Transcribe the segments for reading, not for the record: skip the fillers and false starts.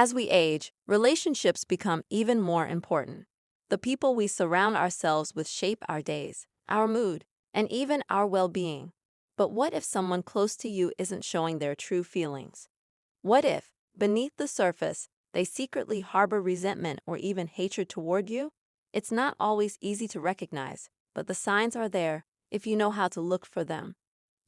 As we age, relationships become even more important. The people we surround ourselves with shape our days, our mood, and even our well-being. But what if someone close to you isn't showing their true feelings? What if, beneath the surface, they secretly harbor resentment or even hatred toward you? It's not always easy to recognize, but the signs are there if you know how to look for them.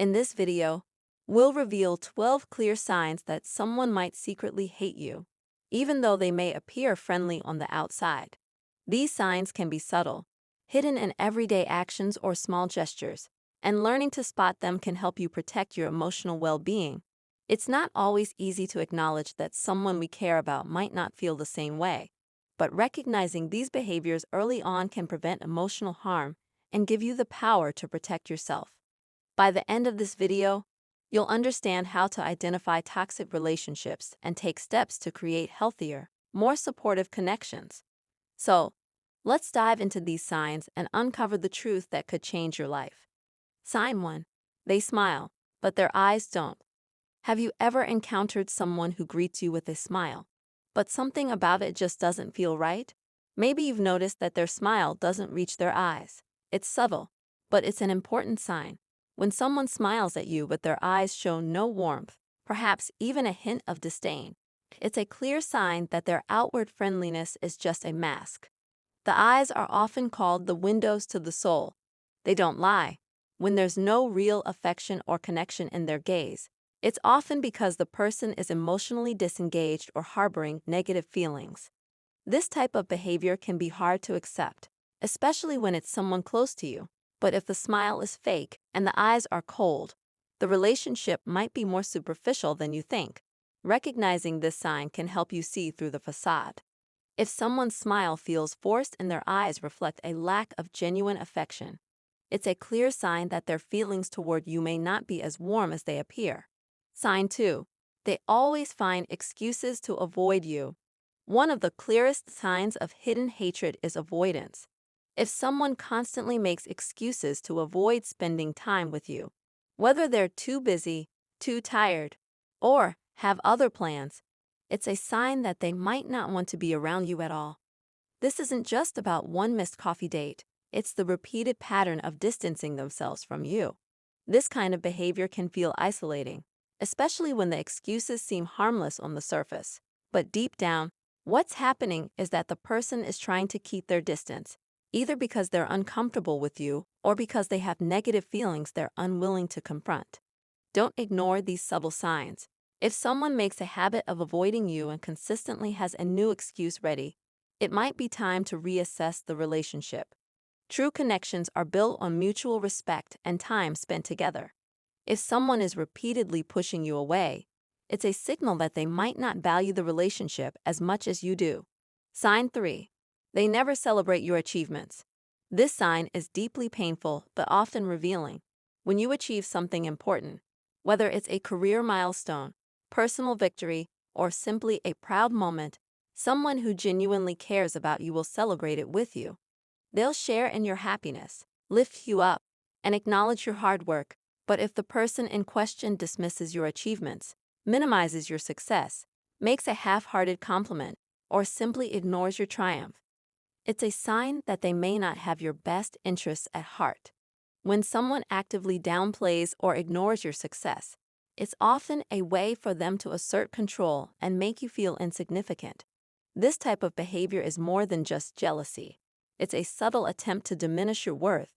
In this video, we'll reveal 12 clear signs that someone might secretly hate you, even though they may appear friendly on the outside. These signs can be subtle, hidden in everyday actions or small gestures, and learning to spot them can help you protect your emotional well-being. It's not always easy to acknowledge that someone we care about might not feel the same way, but recognizing these behaviors early on can prevent emotional harm and give you the power to protect yourself. By the end of this video, you'll understand how to identify toxic relationships and take steps to create healthier, more supportive connections. So, let's dive into these signs and uncover the truth that could change your life. Sign 1. They smile, but their eyes don't. Have you ever encountered someone who greets you with a smile, but something about it just doesn't feel right? Maybe you've noticed that their smile doesn't reach their eyes. It's subtle, but it's an important sign. When someone smiles at you but their eyes show no warmth, perhaps even a hint of disdain, it's a clear sign that their outward friendliness is just a mask. The eyes are often called the windows to the soul. They don't lie. When there's no real affection or connection in their gaze, it's often because the person is emotionally disengaged or harboring negative feelings. This type of behavior can be hard to accept, especially when it's someone close to you. But if the smile is fake and the eyes are cold, the relationship might be more superficial than you think. Recognizing this sign can help you see through the facade. If someone's smile feels forced and their eyes reflect a lack of genuine affection, it's a clear sign that their feelings toward you may not be as warm as they appear. Sign 2. They always find excuses to avoid you. One of the clearest signs of hidden hatred is avoidance. If someone constantly makes excuses to avoid spending time with you, whether they're too busy, too tired, or have other plans, it's a sign that they might not want to be around you at all. This isn't just about one missed coffee date, it's the repeated pattern of distancing themselves from you. This kind of behavior can feel isolating, especially when the excuses seem harmless on the surface. But deep down, what's happening is that the person is trying to keep their distance, either because they're uncomfortable with you or because they have negative feelings they're unwilling to confront. Don't ignore these subtle signs. If someone makes a habit of avoiding you and consistently has a new excuse ready, it might be time to reassess the relationship. True connections are built on mutual respect and time spent together. If someone is repeatedly pushing you away, it's a signal that they might not value the relationship as much as you do. Sign 3. They never celebrate your achievements. This sign is deeply painful but often revealing. When you achieve something important, whether it's a career milestone, personal victory, or simply a proud moment, someone who genuinely cares about you will celebrate it with you. They'll share in your happiness, lift you up, and acknowledge your hard work. But if the person in question dismisses your achievements, minimizes your success, makes a half-hearted compliment, or simply ignores your triumph, it's a sign that they may not have your best interests at heart. When someone actively downplays or ignores your success, it's often a way for them to assert control and make you feel insignificant. This type of behavior is more than just jealousy. It's a subtle attempt to diminish your worth.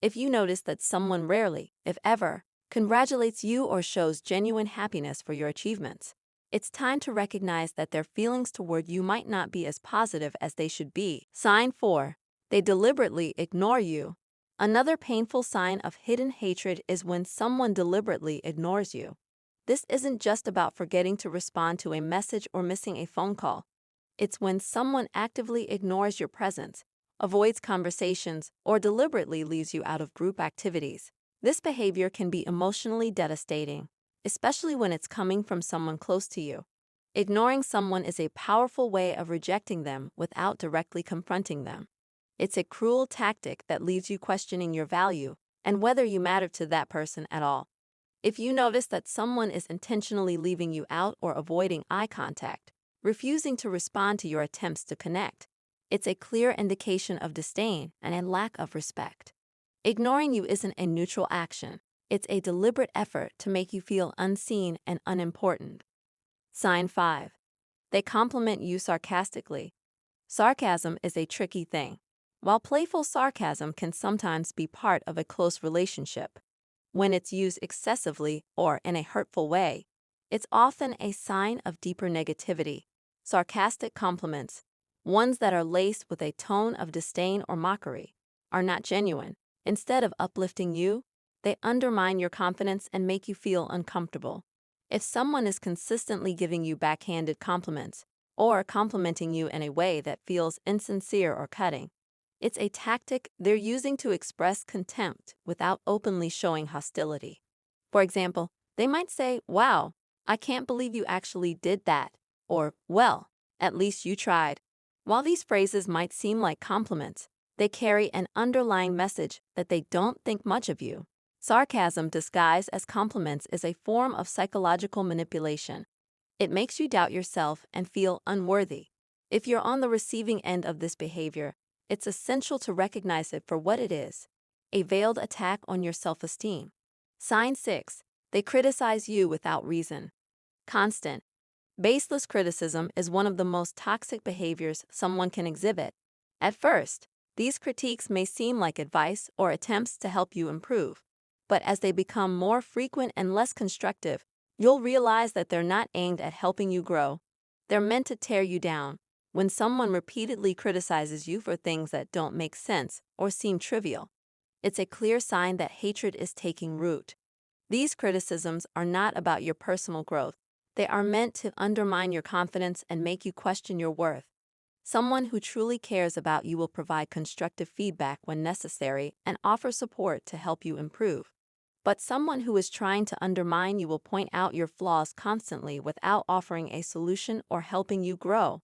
If you notice that someone rarely, if ever, congratulates you or shows genuine happiness for your achievements, it's time to recognize that their feelings toward you might not be as positive as they should be. Sign 4. They deliberately ignore you. Another painful sign of hidden hatred is when someone deliberately ignores you. This isn't just about forgetting to respond to a message or missing a phone call. It's when someone actively ignores your presence, avoids conversations, or deliberately leaves you out of group activities. This behavior can be emotionally devastating, especially when it's coming from someone close to you. Ignoring someone is a powerful way of rejecting them without directly confronting them. It's a cruel tactic that leaves you questioning your value and whether you matter to that person at all. If you notice that someone is intentionally leaving you out or avoiding eye contact, refusing to respond to your attempts to connect. It's a clear indication of disdain and a lack of respect. Ignoring you isn't a neutral action. It's a deliberate effort to make you feel unseen and unimportant. Sign 5. They compliment you sarcastically. Sarcasm is a tricky thing. While playful sarcasm can sometimes be part of a close relationship, when it's used excessively or in a hurtful way, it's often a sign of deeper negativity. Sarcastic compliments, ones that are laced with a tone of disdain or mockery, are not genuine. Instead of uplifting you, they undermine your confidence and make you feel uncomfortable. If someone is consistently giving you backhanded compliments, or complimenting you in a way that feels insincere or cutting, it's a tactic they're using to express contempt without openly showing hostility. For example, they might say, "Wow, I can't believe you actually did that," or, "Well, at least you tried." While these phrases might seem like compliments, they carry an underlying message that they don't think much of you. Sarcasm disguised as compliments is a form of psychological manipulation. It makes you doubt yourself and feel unworthy. If you're on the receiving end of this behavior, it's essential to recognize it for what it is: a veiled attack on your self-esteem. Sign 6. They criticize you without reason. Constant, baseless criticism is one of the most toxic behaviors someone can exhibit. At first, these critiques may seem like advice or attempts to help you improve, but as they become more frequent and less constructive, you'll realize that they're not aimed at helping you grow. They're meant to tear you down. When someone repeatedly criticizes you for things that don't make sense or seem trivial, it's a clear sign that hatred is taking root. These criticisms are not about your personal growth. They are meant to undermine your confidence and make you question your worth. Someone who truly cares about you will provide constructive feedback when necessary and offer support to help you improve. But someone who is trying to undermine you will point out your flaws constantly without offering a solution or helping you grow.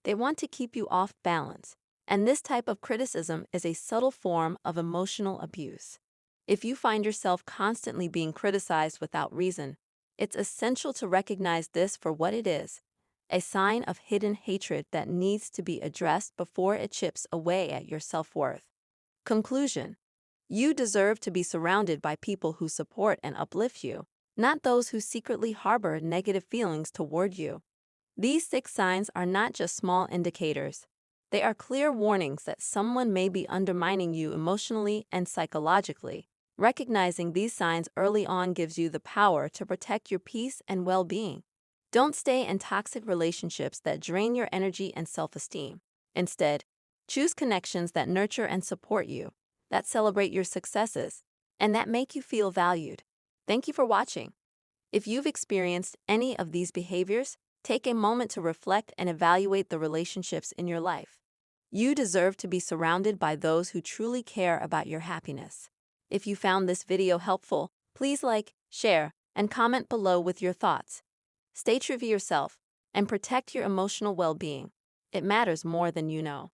They want to keep you off balance, and this type of criticism is a subtle form of emotional abuse. If you find yourself constantly being criticized without reason, it's essential to recognize this for what it is: a sign of hidden hatred that needs to be addressed before it chips away at your self-worth. Conclusion: you deserve to be surrounded by people who support and uplift you, not those who secretly harbor negative feelings toward you. These 6 signs are not just small indicators. They are clear warnings that someone may be undermining you emotionally and psychologically. Recognizing these signs early on gives you the power to protect your peace and well-being. Don't stay in toxic relationships that drain your energy and self-esteem. Instead, choose connections that nurture and support you, that celebrate your successes, and that make you feel valued. Thank you for watching. If you've experienced any of these behaviors, take a moment to reflect and evaluate the relationships in your life. You deserve to be surrounded by those who truly care about your happiness. If you found this video helpful, please like, share, and comment below with your thoughts. Stay true to yourself and protect your emotional well-being. It matters more than you know.